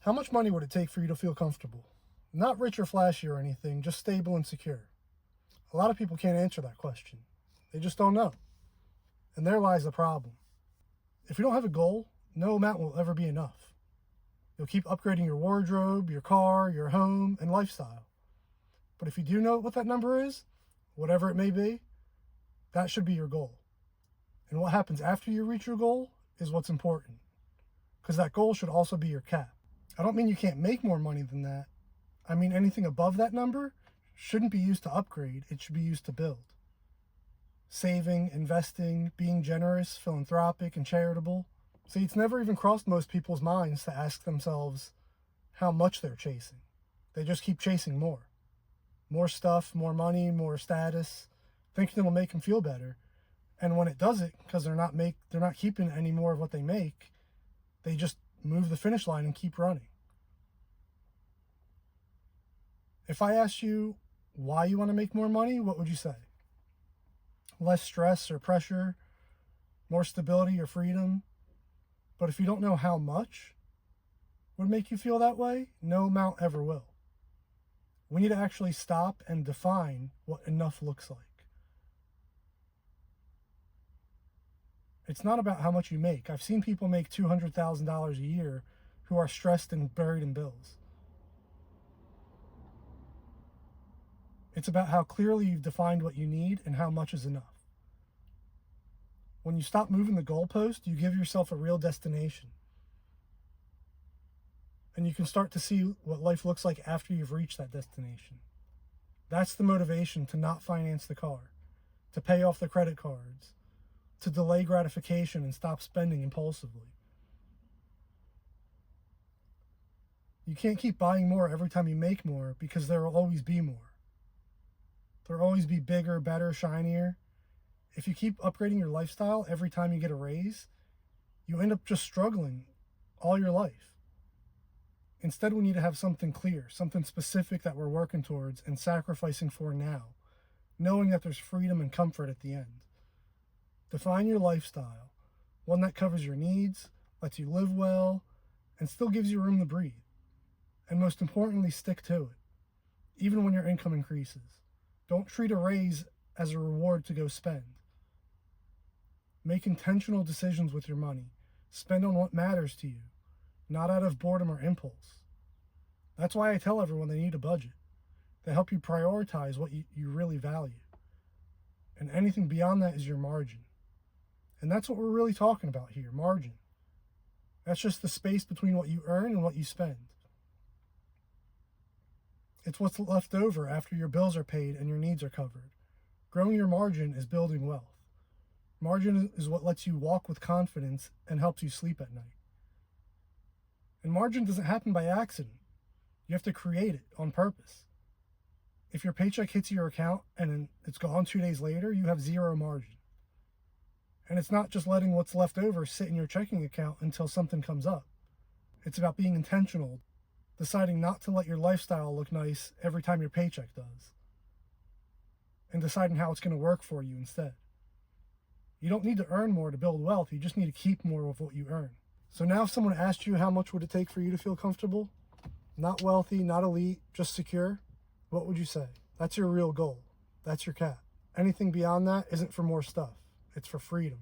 How much money would it take for you to feel comfortable? Not rich or flashy or anything, just stable and secure. A lot of people can't answer that question. They just don't know. And there lies the problem. If you don't have a goal, no amount will ever be enough. You'll keep upgrading your wardrobe, your car, your home, and lifestyle. But if you do know what that number is, whatever it may be, that should be your goal. And what happens after you reach your goal is what's important. Because that goal should also be your cap. I don't mean you can't make more money than that. I mean anything above that number shouldn't be used to upgrade, it should be used to build. Saving, investing, being generous, philanthropic, and charitable. See, it's never even crossed most people's minds to ask themselves how much they're chasing. They just keep chasing more. More stuff, more money, more status, thinking it'll make them feel better. And when it doesn't, because they're not keeping any more of what they make, they just move the finish line and keep running. If I asked you why you want to make more money, what would you say? Less stress or pressure, more stability or freedom. But if you don't know how much would make you feel that way, no amount ever will. We need to actually stop and define what enough looks like. It's not about how much you make. I've seen people make $200,000 a year who are stressed and buried in bills. It's about how clearly you've defined what you need and how much is enough. When you stop moving the goalpost, you give yourself a real destination. And you can start to see what life looks like after you've reached that destination. That's the motivation to not finance the car, to pay off the credit cards, to delay gratification and stop spending impulsively. You can't keep buying more every time you make more because there will always be more. There will always be bigger, better, shinier. If you keep upgrading your lifestyle every time you get a raise, you end up just struggling all your life. Instead, we need to have something clear, something specific that we're working towards and sacrificing for now, knowing that there's freedom and comfort at the end. Define your lifestyle, one that covers your needs, lets you live well, and still gives you room to breathe. And most importantly, stick to it, even when your income increases. Don't treat a raise as a reward to go spend. Make intentional decisions with your money. Spend on what matters to you, not out of boredom or impulse. That's why I tell everyone they need a budget. They help you prioritize what you really value. And anything beyond that is your margin. And that's what we're really talking about here, margin. That's just the space between what you earn and what you spend. It's what's left over after your bills are paid and your needs are covered. Growing your margin is building wealth. Margin is what lets you walk with confidence and helps you sleep at night. And margin doesn't happen by accident. You have to create it on purpose. If your paycheck hits your account and it's gone 2 days later, you have zero margin. And it's not just letting what's left over sit in your checking account until something comes up. It's about being intentional, deciding not to let your lifestyle look nice every time your paycheck does, and deciding how it's going to work for you instead. You don't need to earn more to build wealth, you just need to keep more of what you earn. So now if someone asked you how much would it take for you to feel comfortable, not wealthy, not elite, just secure, what would you say? That's your real goal. That's your cap. Anything beyond that isn't for more stuff. It's for freedom.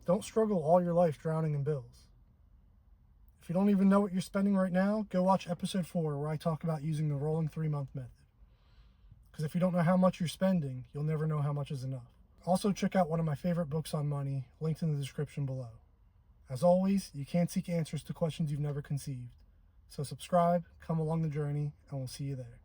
Don't struggle all your life drowning in bills. If you don't even know what you're spending right now, go watch episode 4 where I talk about using the rolling 3-month method. Because if you don't know how much you're spending, you'll never know how much is enough. Also check out one of my favorite books on money, linked in the description below. As always, you can't seek answers to questions you've never conceived. So subscribe, come along the journey, and we'll see you there.